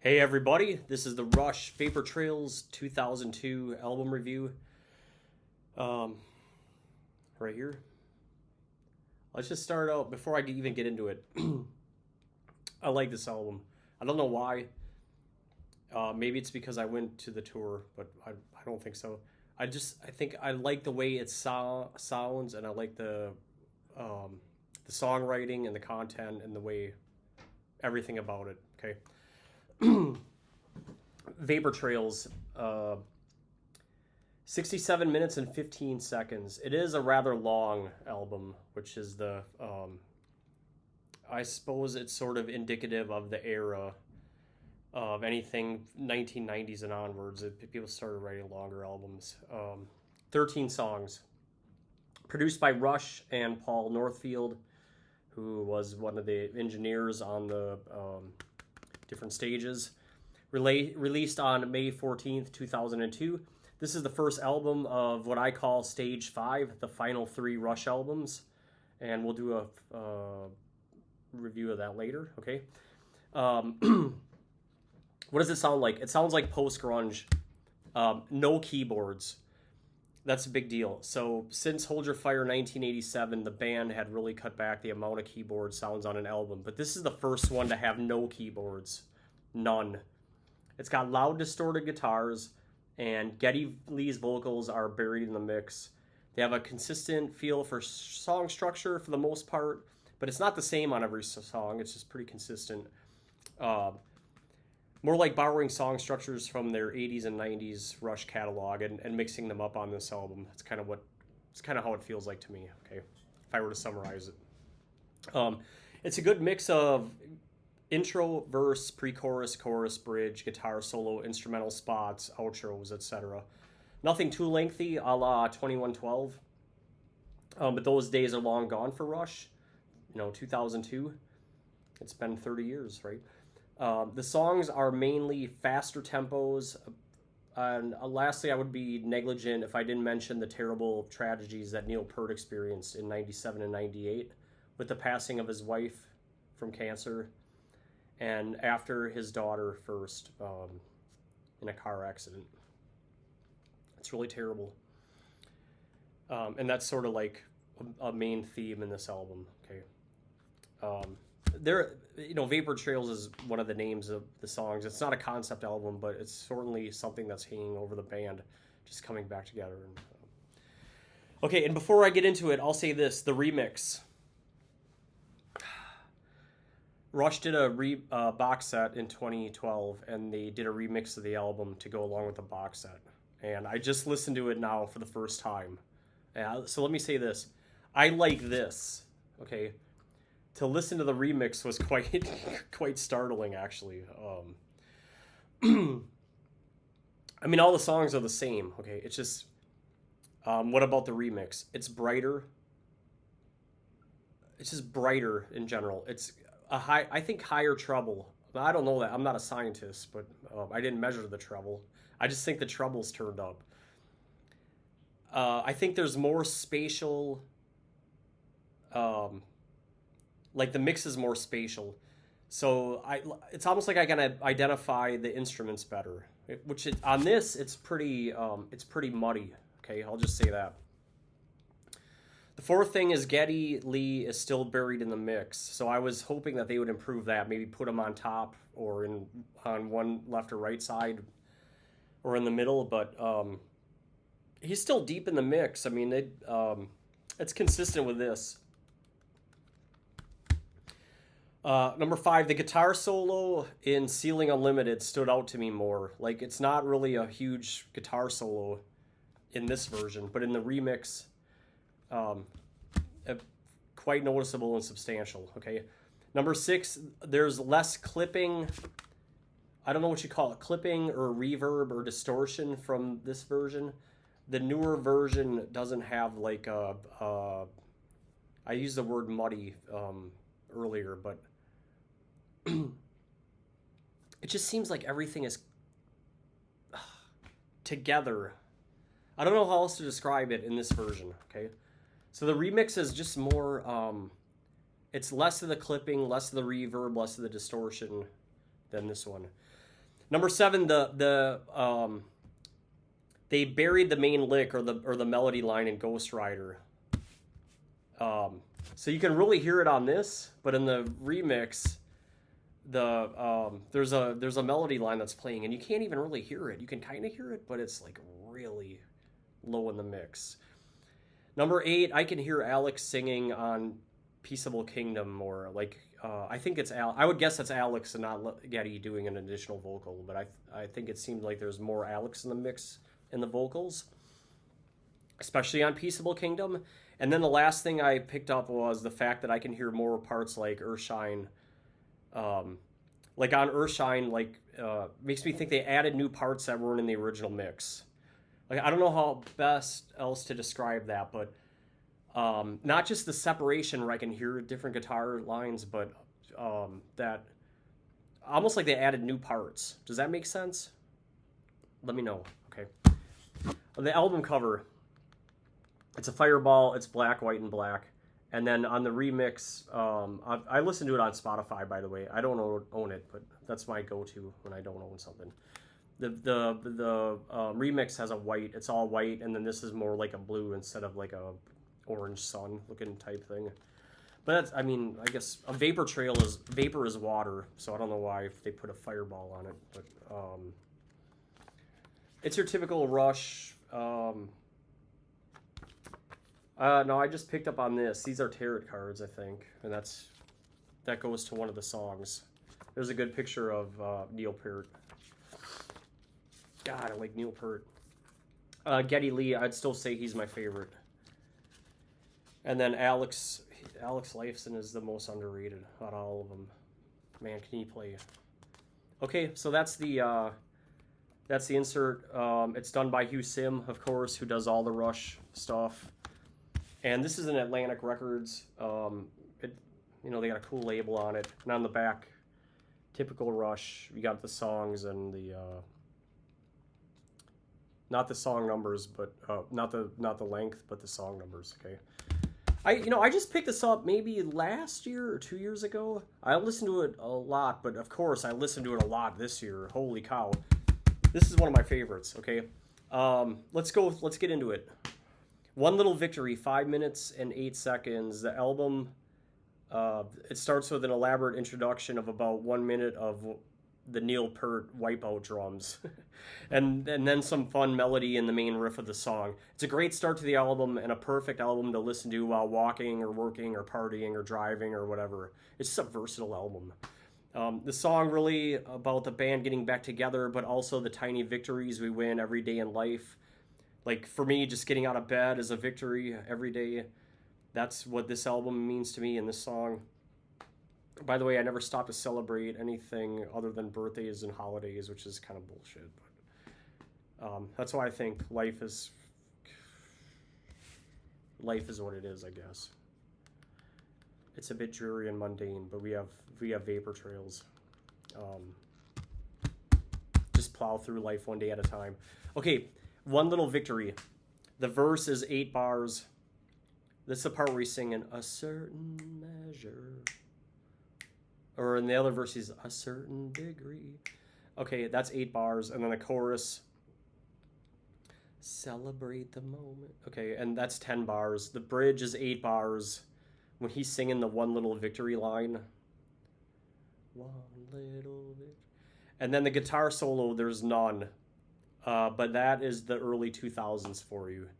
Hey everybody, this is the Rush Vapor Trails 2002 album review. Um, right here. Let's just start out before I even get into it. I like this album. I don't know why. Maybe it's because I went to the tour, but I don't think so. I think I like the way it sounds, and I like the songwriting and the content and the way everything about it. Okay. Vapor Trails, 67 minutes and 15 seconds. It is a rather long album, which is I suppose it's sort of indicative of the era of anything 1990s and onwards. People started writing longer albums. 13 songs. Produced by Rush and Paul Northfield, who was one of the engineers on the different stages. Released on May 14th, 2002. This is the first album of what I call Stage 5, the final 3 Rush albums. And we'll do a review of that later, okay? What does it sound like? It sounds like post-grunge. No keyboards. That's a big deal. So since Hold Your Fire 1987, the band had really cut back the amount of keyboard sounds on an album. But this is the first one to have no keyboards. None. It's got loud, distorted guitars, and Geddy Lee's vocals are buried in the mix. They have a consistent feel for song structure for the most part, but it's not the same on every song. It's just pretty consistent. More like borrowing song structures from their 80s and 90s Rush catalog and mixing them up on this album. It's kind of how it feels like to me, okay, if I were to summarize it. It's a good mix of intro, verse, pre-chorus, chorus, bridge, guitar solo, instrumental spots, outros, etc. Nothing too lengthy, a la 2112. But those days are long gone for Rush. 2002. It's been 30 years, right? The songs are mainly faster tempos. And lastly, I would be negligent if I didn't mention the terrible tragedies that Neil Peart experienced in 97 and 98 with the passing of his wife from cancer, and after his daughter first in a car accident. It's really terrible. And that's sort of like a main theme in this album, okay? Vapor Trails is one of the names of the songs. It's not a concept album, but it's certainly something that's hanging over the band, just coming back together. Okay, and before I get into it, I'll say this, the remix. Rush did a box set in 2012, and they did a remix of the album to go along with the box set. And I just listened to it now for the first time. So let me say this. I like this, okay? To listen to the remix was quite startling, actually. I mean, all the songs are the same, okay? It's just, what about the remix? It's brighter. It's just brighter in general. It's I think higher treble. I don't know that. I'm not a scientist, but I didn't measure the treble. I just think the treble's turned up. I think there's more spatial. Like the mix is more spatial, so it's almost like I can identify the instruments better. On this, it's pretty muddy. Okay, I'll just say that. The fourth thing is Geddy Lee is still buried in the mix, so I was hoping that they would improve that, maybe put him on top or on one left or right side or in the middle, but he's still deep in the mix. I mean, it's consistent with this. Number 5, the guitar solo in Ceiling Unlimited stood out to me more. Like, it's not really a huge guitar solo in this version, but in the remix, quite noticeable and substantial, okay? Number 6, there's less clipping. I don't know what you call it, clipping or reverb or distortion from this version. The newer version doesn't have like I used the word muddy earlier, but it just seems like everything is together. I don't know how else to describe it in this version, okay? So the remix is just more, it's less of the clipping, less of the reverb, less of the distortion than this one. Number 7, they buried the main lick or the melody line in Ghost Rider. So you can really hear it on this, but in the remix, there's a melody line that's playing, and you can't even really hear it. You can kind of hear it, but it's like really low in the mix. Number 8, I can hear Alex singing on Peaceable Kingdom, or like I think it's I would guess that's Alex and not Geddy doing an additional vocal, but I think it seemed like there's more Alex in the mix in the vocals, especially on Peaceable Kingdom. And then the last thing I picked up was the fact that I can hear more parts like Earthshine. Like on Earthshine, like makes me think they added new parts that weren't in the original mix. Like I don't know how best else to describe that, but not just the separation where I can hear different guitar lines, but that almost like they added new parts. Does that make sense? Let me know. Okay. The album cover, it's a fireball. It's black, white, and black. And then on the remix, I listen to it on Spotify, by the way. I don't own it, but that's my go-to when I don't own something. The remix has a white. It's all white, and then this is more like a blue instead of like a orange sun looking type thing. But that's, I mean, I guess a vapor is water, so I don't know why if they put a fireball on it. But it's your typical Rush. No, I just picked up on this. These are tarot cards, I think, and that goes to one of the songs. There's a good picture of Neil Peart. God, I like Neil Peart. Geddy Lee, I'd still say he's my favorite. And then Alex Lifeson is the most underrated out of all of them. Man, can he play? Okay, so that's the insert. It's done by Hugh Sim, of course, who does all the Rush stuff. And this is an Atlantic Records. They got a cool label on it. And on the back, typical Rush. You got the songs and the not the song numbers, but not the length, but the song numbers. Okay. I just picked this up maybe last year or 2 years ago. I listened to it a lot, but of course I listened to it a lot this year. Holy cow. This is one of my favorites, okay? Let's get into it. One Little Victory, 5 minutes and 8 seconds. The album, it starts with an elaborate introduction of about 1 minute of the Neil Peart Wipeout drums. and then some fun melody in the main riff of the song. It's a great start to the album and a perfect album to listen to while walking or working or partying or driving or whatever. It's just a versatile album. The song really about the band getting back together, but also the tiny victories we win every day in life. Like for me, just getting out of bed is a victory every day. That's what this album means to me in this song. By the way, I never stop to celebrate anything other than birthdays and holidays, which is kind of bullshit. But that's why I think life is what it is, I guess. It's a bit dreary and mundane, but we have vapor trails. Just plow through life one day at a time. Okay, One Little Victory. The verse is 8 bars. This is the part where he's singing a certain measure. Or in the other verse, he's a certain degree. Okay, that's 8 bars. And then the chorus, celebrate the moment. Okay, and that's 10 bars. The bridge is 8 bars. When he's singing the One Little Victory line. One little victory. And then the guitar solo, there's none. But that is the early 2000s for you.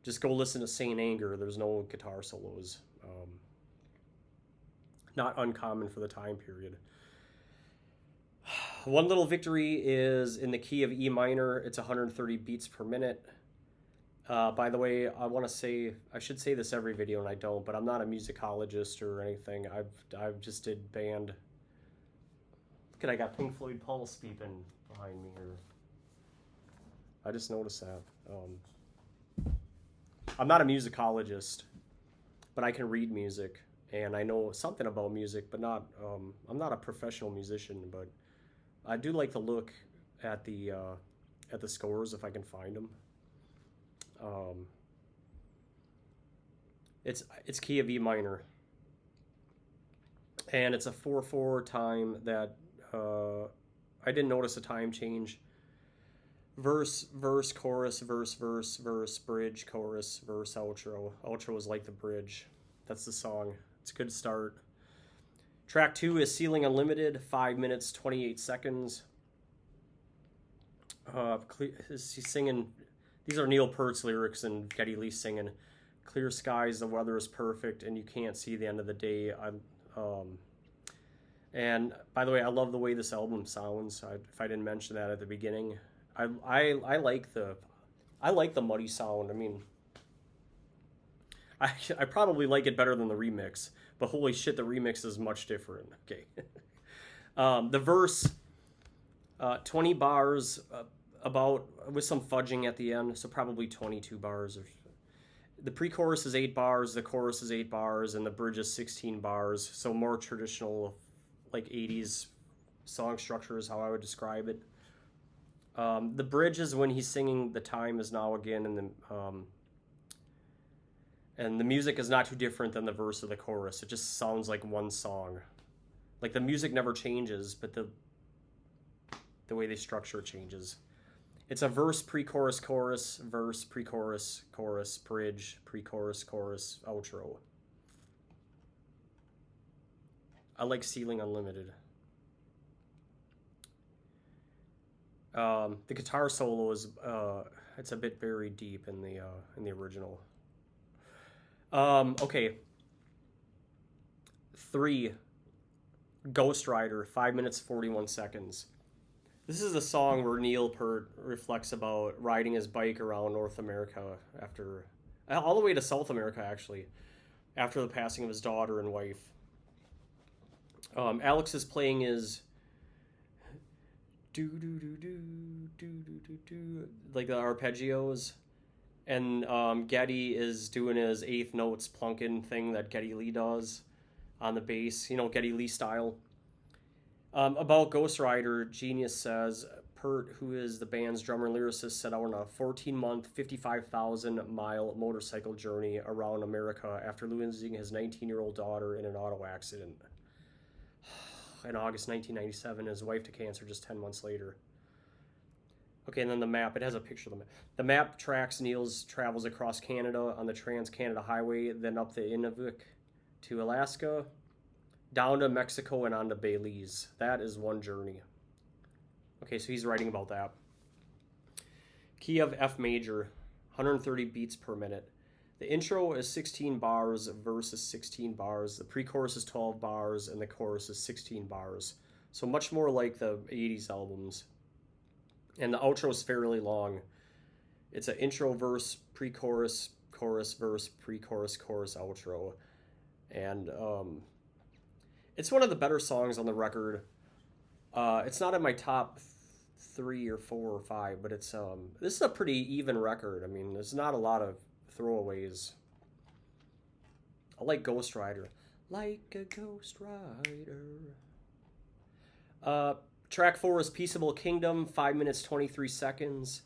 Just go listen to Saint Anger. There's no guitar solos. Not uncommon for the time period. One Little Victory is in the key of E minor. It's 130 beats per minute. By the way, I should say this every video and I don't, but I'm not a musicologist or anything. I've just did band. Look at, I got Pink Floyd Pulse beeping behind me here. I just noticed that. I'm not a musicologist, but I can read music. And I know something about music, but not. I'm not a professional musician, but I do like to look at the scores if I can find them. It's key of E minor, and it's a 4/4 time that I didn't notice a time change. Verse, verse, chorus, verse, verse, verse, bridge, chorus, verse, outro. Outro is like the bridge. That's the song. It's a good start. Track 2 is Ceiling Unlimited, 5 minutes, 28 seconds. He's singing, these are Neil Peart's lyrics and Geddy Lee singing, clear skies, the weather is perfect, and you can't see the end of the day. And by the way, I love the way this album sounds. If I didn't mention that at the beginning, I like the muddy sound. I mean, I probably like it better than the remix, but holy shit, the remix is much different. Okay, the verse, 20 bars, about with some fudging at the end, so probably 22 bars. The pre-chorus is 8 bars, the chorus is 8 bars, and the bridge is 16 bars. So more traditional, like 80s song structure is how I would describe it. The bridge is when he's singing "The Time Is Now Again," and the music is not too different than the verse of the chorus. It just sounds like one song. Like the music never changes, but the way they structure it changes. It's a verse, pre-chorus, chorus, verse, pre-chorus, chorus, bridge, pre-chorus, chorus, outro. I like Ceiling Unlimited. The guitar solo is it's a bit very deep in the original. Okay. 3, Ghost Rider, 5 minutes 41 seconds. This is a song where Neil Peart reflects about riding his bike around North America after, all the way to South America actually, after the passing of his daughter and wife. Alex is playing his do do do do do do do do, like the arpeggios, and Geddy is doing his eighth notes plunking thing that Geddy Lee does on the bass, Geddy Lee style. About Ghost Rider, Genius says Peart, who is the band's drummer and lyricist, set out on a 14-month, 55,000-mile motorcycle journey around America after losing his 19-year-old daughter in an auto accident in August 1997, his wife to cancer just 10 months later. Okay, and then the map. It has a picture of the map. The map tracks Neil's travels across Canada on the Trans-Canada Highway, then up the Inuvik to Alaska, down to Mexico, and on to Belize. That is one journey. Okay, so he's writing about that. Key of F major, 130 beats per minute. The intro is 16 bars, verse is 16 bars, the pre-chorus is 12 bars, and the chorus is 16 bars. So much more like the 80s albums. And the outro is fairly long. It's an intro, verse, pre-chorus, chorus, verse, pre-chorus, chorus, outro. And it's one of the better songs on the record. It's not in my top 3 or 4 or 5, but it's this is a pretty even record. I mean, there's not a lot of throwaways. I like Ghost Rider. Like a Ghost Rider. Track 4 is Peaceable Kingdom, 5 minutes 23 seconds.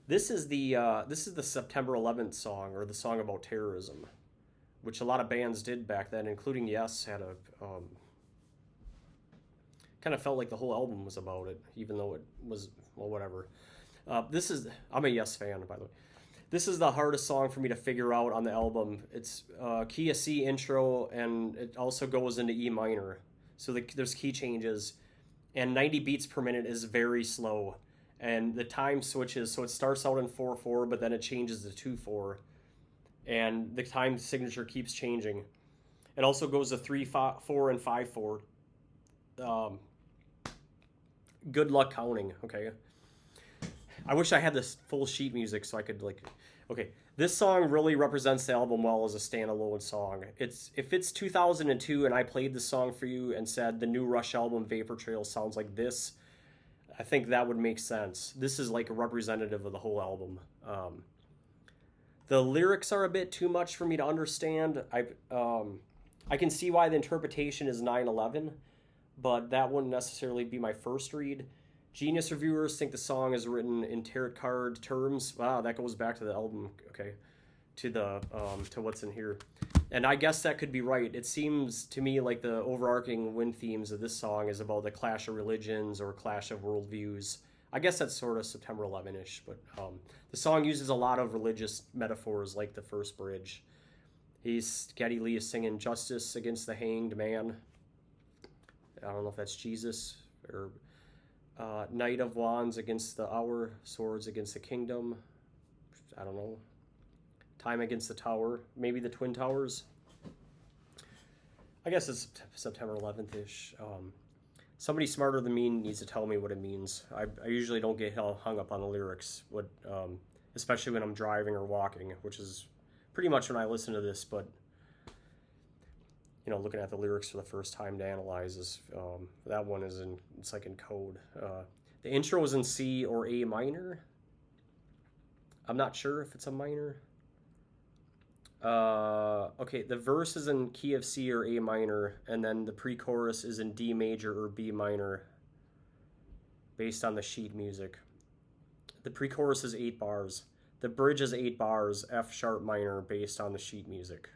This is the September 11th song, or the song about terrorism, which a lot of bands did back then, including Yes had a kind of felt like the whole album was about it, even though it was, well, whatever. I'm a Yes fan, by the way. This is the hardest song for me to figure out on the album. It's key of C intro, and it also goes into E minor. So there's key changes, and 90 beats per minute is very slow. And the time switches, so it starts out in 4/4, but then it changes to 2/4. And the time signature keeps changing. It also goes to 3/4 and 5/4. Good luck counting, okay? I wish I had this full sheet music so I could okay. This song really represents the album well as a standalone song. If it's 2002 and I played this song for you and said the new Rush album Vapor Trail sounds like this, I think that would make sense. This is like a representative of the whole album. The lyrics are a bit too much for me to understand. I can see why the interpretation is 9/11, but that wouldn't necessarily be my first read. Genius reviewers think the song is written in tarot card terms. Wow, that goes back to the album. Okay. to what's in here. And I guess that could be right. It seems to me like the overarching wind themes of this song is about the clash of religions or clash of worldviews. I guess that's sort of September 11-ish, but the song uses a lot of religious metaphors like the first bridge. Geddy Lee is singing justice against the hanged man. I don't know if that's Jesus, or Knight of Wands against the hour, swords against the kingdom. I don't know. Time against the tower, maybe the Twin Towers. I guess it's September 11th-ish. Somebody smarter than me needs to tell me what it means. I usually don't get hung up on the lyrics, especially when I'm driving or walking, which is pretty much when I listen to this. But looking at the lyrics for the first time to analyze is that one is it's like in code. The intro is in C or A minor. I'm not sure if it's a minor. Okay, the verse is in key of C or A minor, and then the pre-chorus is in D major or B minor, based on the sheet music. The pre-chorus is 8 bars. The bridge is 8 bars, F sharp minor, based on the sheet music.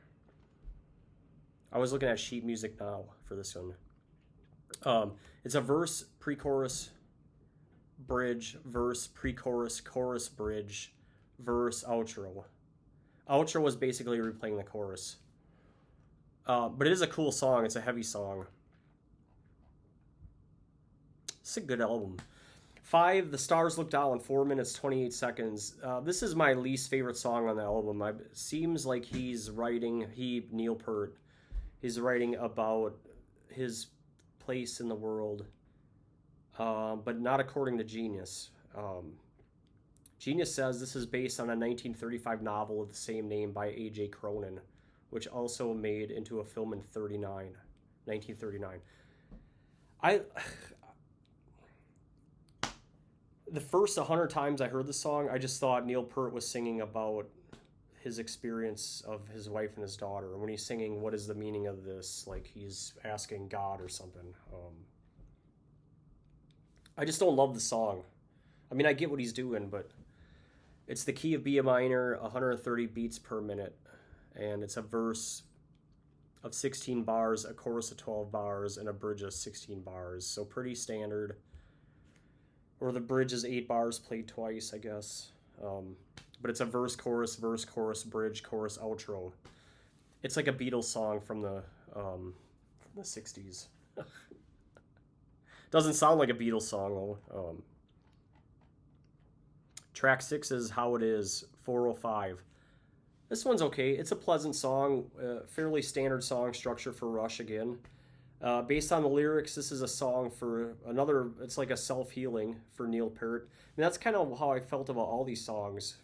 I was looking at sheet music now for this one. It's a verse, pre-chorus, bridge, verse, pre-chorus, chorus, bridge, verse, outro. Outro was basically replaying the chorus. But it is a cool song. It's a heavy song. It's a good album. 5, The Stars Look Down, 4 minutes, 28 seconds. This is my least favorite song on the album. It seems like Neil Peart, he's writing about his place in the world, but not according to Genius. Genius says this is based on a 1935 novel of the same name by A.J. Cronin, which also made into a film in 1939. The first 100 times I heard the song, I just thought Neil Peart was singing about his experience of his wife and his daughter. And when he's singing, what is the meaning of this? Like he's asking God or something. I just don't love the song. I mean, I get what he's doing, but it's the key of B minor, 130 beats per minute. And it's a verse of 16 bars, a chorus of 12 bars, and a bridge of 16 bars. So pretty standard. Or the bridge is 8 bars played twice, I guess. But it's a verse, chorus, bridge, chorus, outro. It's like a Beatles song from the 60s. Doesn't sound like a Beatles song, though. Track 6 is How It Is, 405. This one's okay. It's a pleasant song, fairly standard song structure for Rush again. Based on the lyrics, this is a song for it's like a self-healing for Neil Peart. And that's kind of how I felt about all these songs.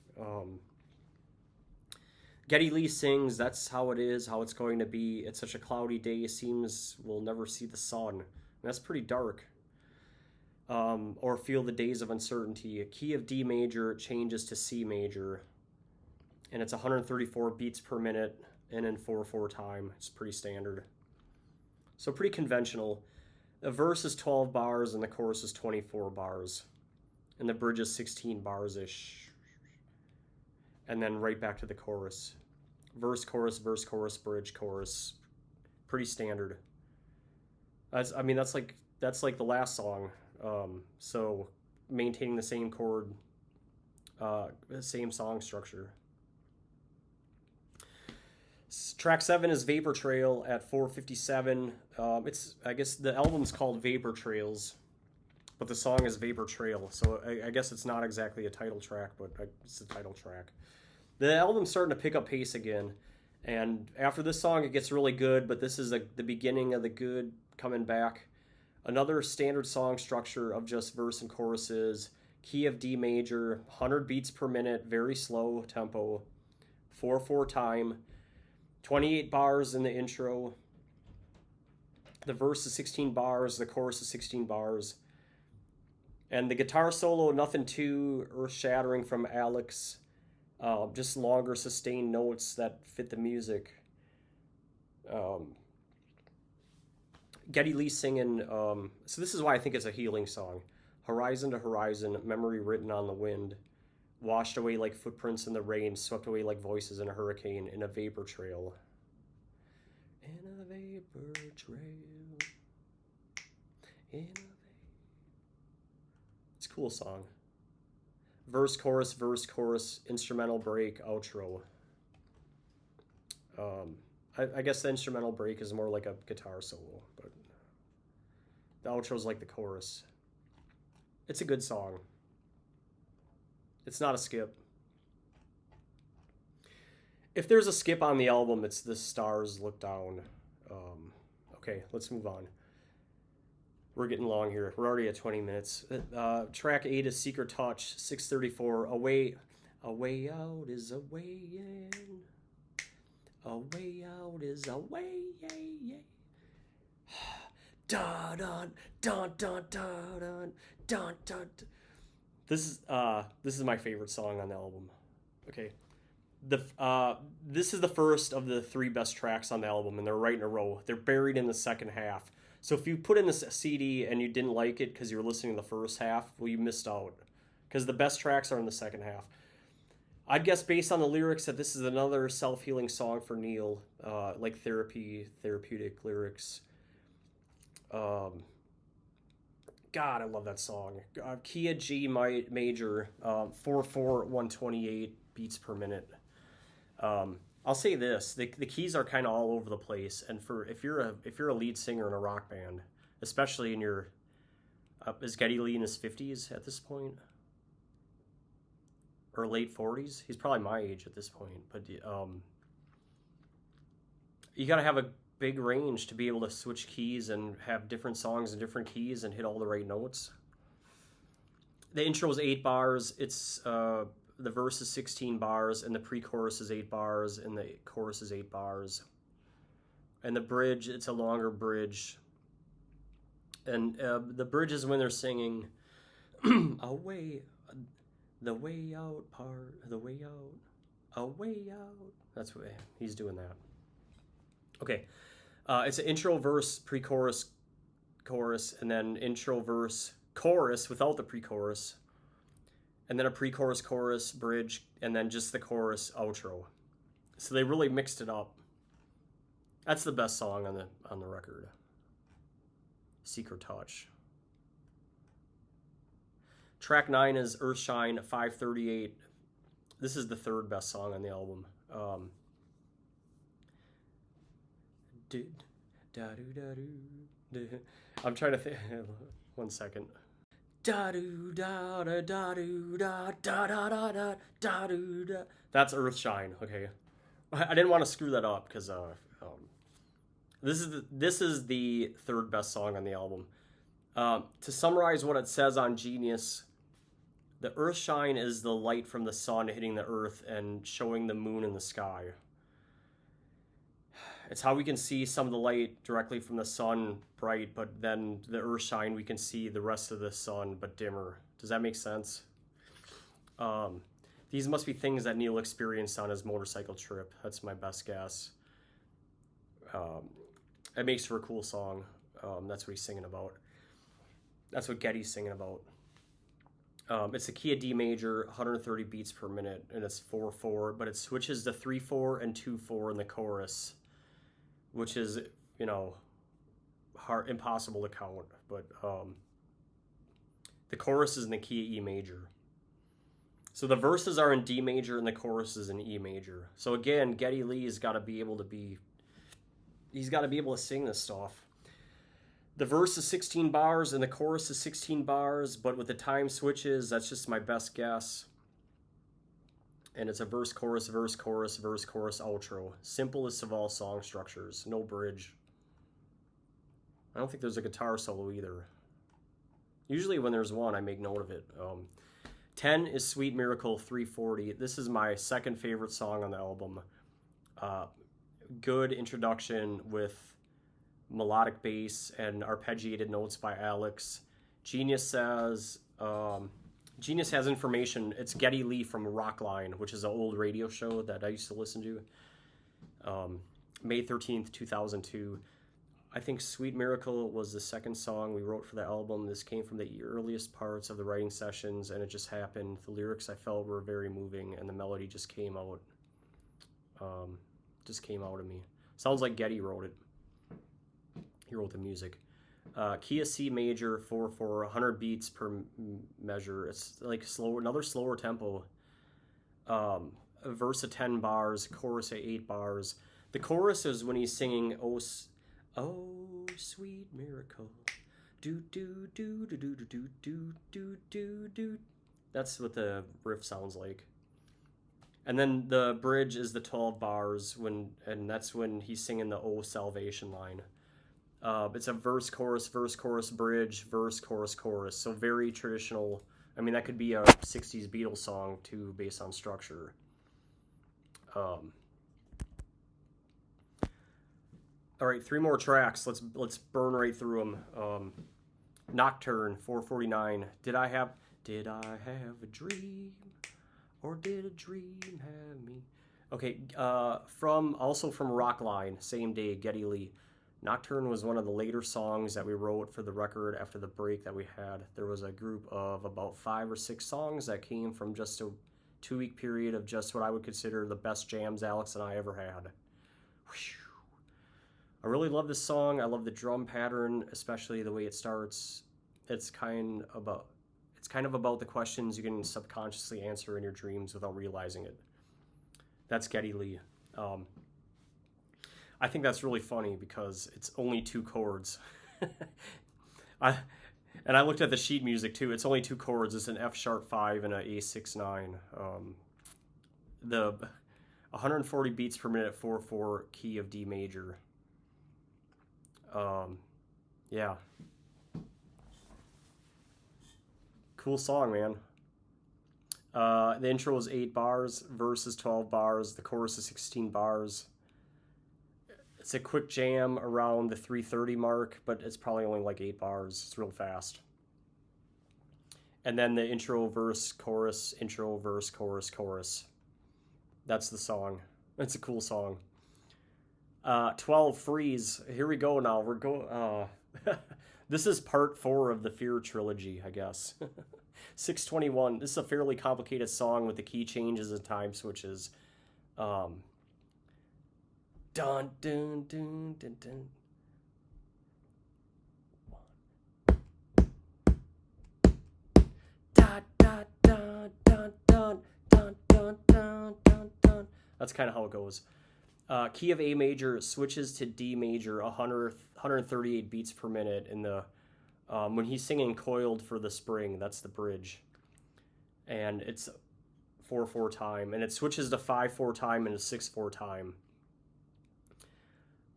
Geddy Lee sings, that's how it is, how it's going to be. It's such a cloudy day, seems we'll never see the sun. And that's pretty dark. Or Feel the Days of Uncertainty. A key of D major changes to C major. And it's 134 beats per minute and in 4/4 time. It's pretty standard. So pretty conventional. The verse is 12 bars and the chorus is 24 bars. And the bridge is 16 bars-ish. And then right back to the chorus. Verse, chorus, bridge, chorus. Pretty standard. That's like the last song. So maintaining the same chord, same song structure. Track 7 is Vapor Trail at 4:57. I guess the album's called Vapor Trails, but the song is Vapor Trail. So I guess it's not exactly a title track, but it's the title track. The album's starting to pick up pace again, and after this song it gets really good, but this is the beginning of the good coming back. Another standard song structure of just verse and choruses. Key of D major, 100 beats per minute, very slow tempo, 4/4 time. 28 bars in the intro. The verse is 16 bars. The chorus is 16 bars. And the guitar solo, nothing too earth-shattering from Alex. Just longer sustained notes that fit the music. Geddy Lee singing. So this is why I think it's a healing song. Horizon to horizon, memory written on the wind. washed away like footprints in the rain, swept away like voices in a hurricane, in a vapor trail. In a vapor trail. It's a cool song. Verse, chorus, instrumental break, outro. I guess the instrumental break is more like a guitar solo, but the outro is like the chorus. It's a good song. It's not a skip. If there's a skip on the album, it's The Stars Look Down. Okay, let's move on. We're getting long here. We're already at 20 minutes. Track 8 is Secret Touch, 6:34. A way out is a way in. A way out is a way, yeah. Dun dun dun dun dun dun dun. This is my favorite song on the album. Okay. This is the first of the 3 best tracks on the album, and they're right in a row. They're buried in the second half. So if you put in this CD and you didn't like it because you were listening to the first half, well, you missed out. Because the best tracks are in the second half. I'd guess based on the lyrics that this is another self-healing song for Neil, like therapeutic lyrics. God, I love that song. Key of G major, 4/4, 128 beats per minute. I'll say this: the keys are kind of all over the place, and if you're a lead singer in a rock band, especially in your is Geddy Lee in his 50s at this point, or late 40s? He's probably my age at this point, but you got to have a big range to be able to switch keys and have different songs in different keys and hit all the right notes. The intro is 8 bars. It's the verse is 16 bars, and the pre-chorus is 8 bars, and the chorus is 8 bars. And the bridge, it's a longer bridge. And the bridge is when they're singing, away, the way out part, the way out, a way out. That's what he's doing that. Okay. It's an intro, verse, pre-chorus, chorus, and then intro, verse, chorus without the pre-chorus, and then a pre-chorus, chorus, bridge, and then just the chorus, outro. So they really mixed it up. That's the best song on the record. Secret Touch. Track 9 is Earthshine, 5:38. This is the 3rd best song on the album. I'm trying to think. 1 second. That's Earthshine. Okay, I didn't want to screw that up because this is the 3rd best song on the album. To summarize what it says on Genius, the Earthshine is the light from the sun hitting the earth and showing the moon in the sky. It's how we can see some of the light directly from the sun bright, but then the Earthshine we can see the rest of the sun but dimmer. Does that make sense? These must be things that Neil experienced on his motorcycle trip. That's my best guess. It makes for a cool song. That's what he's singing about. That's what Geddy's singing about. It's a key of D major, 130 beats per minute, and it's 4/4, but it switches to 3/4 and 2/4 in the chorus, which is, impossible to count. But the chorus is in the key of E major. So the verses are in D major and the chorus is in E major. So again, Geddy Lee's got to be able to sing this stuff. The verse is 16 bars and the chorus is 16 bars, but with the time switches, that's just my best guess. And it's a verse, chorus, verse, chorus, verse, chorus, outro. Simplest of all song structures. No bridge. I don't think there's a guitar solo either. Usually when there's one, I make note of it. 10 is Sweet Miracle, 3:40. This is my 2nd favorite song on the album. Good introduction with melodic bass and arpeggiated notes by Alex. Genius has information. It's Geddy Lee from Rockline, which is an old radio show that I used to listen to. May 13th, 2002. I think Sweet Miracle was the second song we wrote for the album. This came from the earliest parts of the writing sessions, and it just happened. The lyrics I felt were very moving, and the melody just came out. Of me. Sounds like Geddy wrote it. He wrote the music. Key of C major, 4/4, 100 beats per measure. It's like another slower tempo. A verse of 10 bars, chorus of 8 bars. The chorus is when he's singing, oh, sweet miracle. Do, do, do, do, do, do, do, do, do, do. That's what the riff sounds like. And then the bridge is the 12 bars, and that's when he's singing the "Oh Salvation" line. It's a verse, chorus, bridge, verse, chorus. So very traditional. I mean, that could be a 60s Beatles song, too, based on structure. All right, 3 more tracks. Let's burn right through them. Nocturne, 4:49. Did I have a dream? Or did a dream have me? Okay, from Rockline, same day, Geddy Lee. Nocturne was one of the later songs that we wrote for the record after the break that we had. There was a group of about 5 or 6 songs that came from just a 2-week period of just what I would consider the best jams Alex and I ever had. Whew. I really love this song. I love the drum pattern, especially the way it starts. It's kind of about the questions you can subconsciously answer in your dreams without realizing it. That's Geddy Lee. I think that's really funny because it's only 2 chords. I looked at the sheet music too. It's only 2 chords. It's an F sharp 5 and an A6/9. The 140 beats per minute, 4/4 key of D major. Yeah. Cool song, man. The intro is 8 bars, verse is 12 bars, the chorus is 16 bars. It's a quick jam around the 3:30 mark, but it's probably only like 8 bars. It's real fast. And then the intro, verse, chorus, intro, verse, chorus. That's the song. It's a cool song. 12, Freeze. Here we go now. This is part 4 of the Fear trilogy, I guess. 6:21. This is a fairly complicated song with the key changes and time switches. Dun dun dun dun dun. Da da da dun dun dun dun dun dun dun. That's kind of how it goes. Key of A major switches to D major, 138 beats per minute in the when he's singing "Coiled for the Spring." That's the bridge, and it's 4/4 time, and it switches to 5/4 time and a 6/4 time.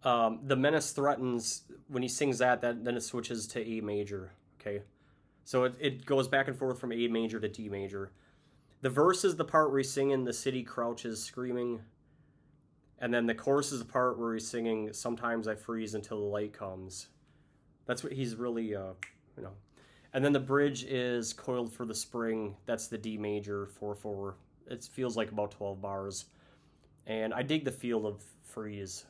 The Menace Threatens, when he sings that then it switches to A major. Okay, so it goes back and forth from A major to D major. The verse is the part where he's singing "The city crouches screaming," and then the chorus is the part where he's singing "Sometimes I freeze until the light comes." That's what he's really, And then the bridge is "Coiled for the Spring." That's the D major, 4/4. It feels like about 12 bars. And I dig the feel of Freeze.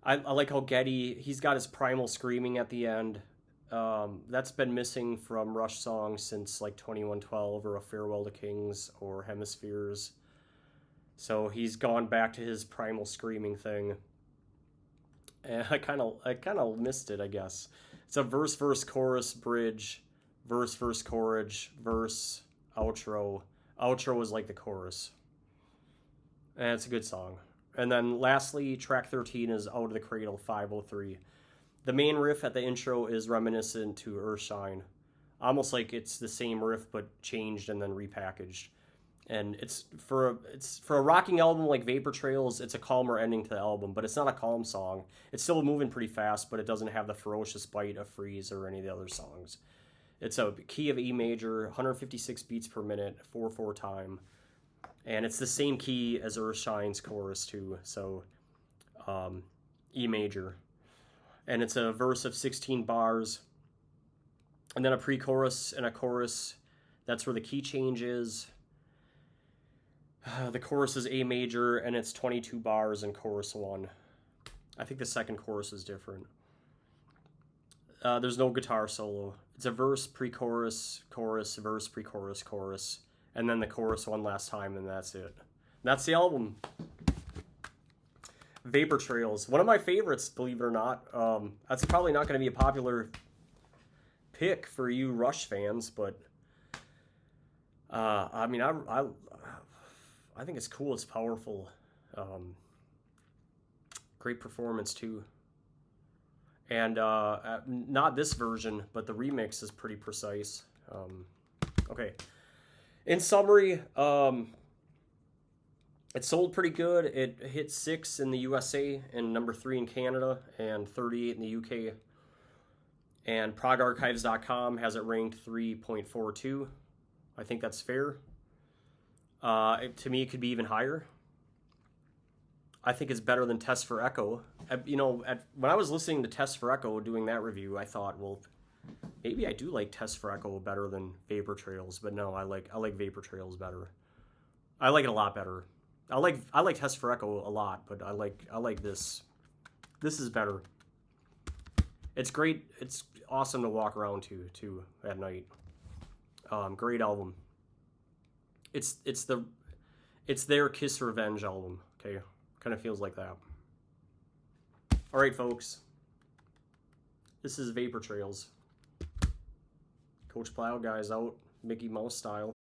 I like how Geddy, he's got his primal screaming at the end. That's been missing from Rush songs since like 2112 or A Farewell to Kings or Hemispheres. So he's gone back to his primal screaming thing. And I kind of missed it, I guess. It's a verse, chorus, bridge, verse, chorus, verse, outro. Outro is like the chorus. And it's a good song. And then lastly, track 13 is Out of the Cradle, 5:03. The main riff at the intro is reminiscent to Earthshine. Almost like it's the same riff but changed and then repackaged. And it's for a rocking album like Vapor Trails, it's a calmer ending to the album, but it's not a calm song. It's still moving pretty fast, but it doesn't have the ferocious bite of Freeze or any of the other songs. It's a key of E major, 156 beats per minute, 4/4 time. And it's the same key as Earthshine's chorus too, so E major. And it's a verse of 16 bars, and then a pre-chorus and a chorus. That's where the key change is. The chorus is A major, and it's 22 bars in chorus 1. I think the second chorus is different. There's no guitar solo. It's a verse, pre-chorus, chorus, verse, pre-chorus, chorus, and then the chorus one last time, and that's it. That's the album. Vapor Trails, one of my favorites, believe it or not. That's probably not going to be a popular pick for you Rush fans, but I mean, I think it's cool. It's powerful. Great performance too. And not this version, but the remix is pretty precise. Okay. In summary, it sold pretty good. It hit 6 in the USA and number 3 in Canada and 38 in the UK. And progarchives.com has it ranked 3.42. I think that's fair. To me, it could be even higher. I think it's better than Test for Echo. When I was listening to Test for Echo doing that review, I thought, well, maybe I do like Test for Echo better than Vapor Trails. But no, I like Vapor Trails better. I like it a lot better. I like Test for Echo a lot, but I like this. This is better. It's great. It's awesome to walk around to at night. Great album. It's their Kiss Revenge album. Okay, kind of feels like that. All right, folks. This is Vapor Trails. Coach Plow guys out, Mickey Mouse style.